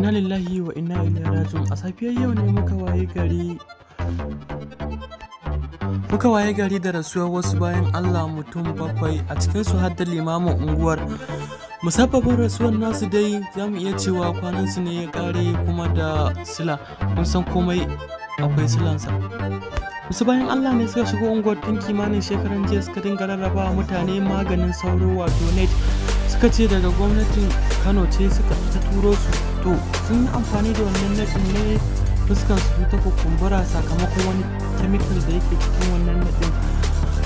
Innalillahi wa inna ilaihi raji'un. A safiyar yau ne muka waye gari da rasuwar wasu bayan Allah mutum 7, a cikinsu har da limamin unguwar. Musabbabin rasuwar nasu dai za mu iya cewa kwanansu ne ya ƙare kuma da sila. Kun san komai akwai silansa. Wasu bayan Allah ne suka shigo unguwar tun kimanin shekaran jiya, suka dinga rarraba maganin sauro wato net. Suka ce daga gwamnatin Kano ce suka ta turo su. To sun yi amfani da wannan net ne fuskan su ta kumbura sakamakon wani chemical da yake cikin wannan net din.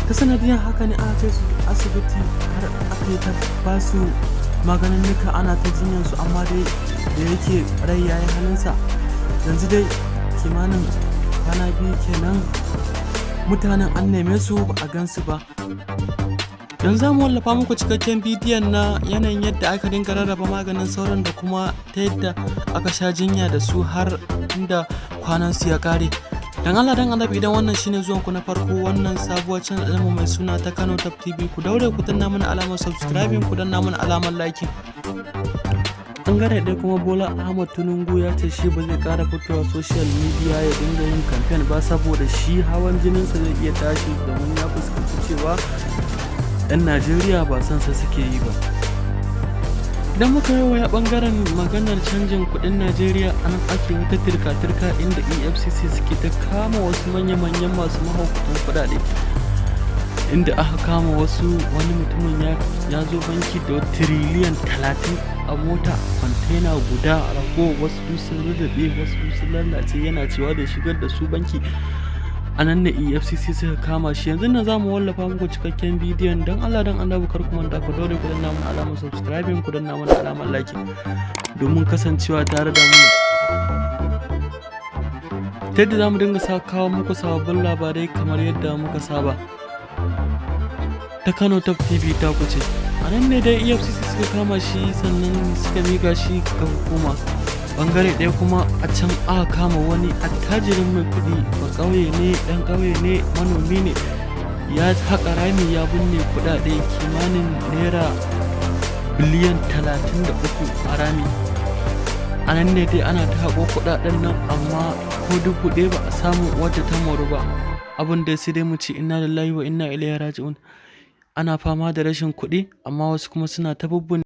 Ta sanadiyar haka ne aka kai su asibiti har aka yi ta ba su maganin ana ta jinyar su, amma dai da yake rai yayi halinsa. Yanzu dai kimanin kwana 2 kenan mutanen an neme su ba a gansu ba. Don za mu wallafa muku cikakken bidiyon na yanayin yadda aka dinga rarraba maganin sauron da kuma ta yadda aka sha jinya da su har inda kwanansu ya kare. Dan Allah dan Annabi, idan wannan shine zuwanku na farko wannan sabuwar channel ɗinmu mai suna ta Kano Top TV, ku daure ku danna mana alamar subscribing, ku danna mana alamar liking. Bangare ɗaya kuma Bola Ahmad Tinubu ya ce shi ba zai ƙara fitowa social media ya dinga yin campaign ba, saboda shi hawan jininsa zai iya tashi, domin ya fuskanci cewa 'yan Najeriya ba san sa suke yi ba. Idan muka yi waya bangaren maganar canjin kuɗin Najeriya, an ake wata turka-turka inda EFCC suke ta kama wasu manya-manyan masu mahaukatan kuɗaɗe, inda aka kama wani mutumin ya zo banki da tiriliyan 30 a mota kwantena guda, rago wasu sun rurrube wasu sun lalace, yana cewa da shigar da su banki. A nan ne EFCC suka kama shi. Yanzu nan za mu wallafa muku cikakken bidiyon. Don Allah don Annabi, kar ku manta ku daure ku danna mana alamar subscribing, ku danna mana alamar liking domin kasancewa tare da mu. Ta yadda za mu dinga kawo muku sababbin labarai kamar yadda muka saba. Ta Kano Top TV ta kuce. A nan ne dai EFCC suka kama shi, sannan suka miƙa shi ga hukuma. Bangare ɗaya kuma a can aka kama wani attajirin mai kuɗi, ba ƙauye ne, ɗan ƙauye ne, manomi ne, ya haƙa rami ya binne kuɗaɗe kimanin naira biliyan 33 a rami. A nan ne dai ana ta haƙo kuɗaɗen nan, amma ko dubu ɗaya ba a samu wadda ta moru ba. Abin da sai dai mu ce inna lillahi wa inna ilaihi raji'un. Ana fama da rashin kuɗi, amma wasu kuma suna ta bubbune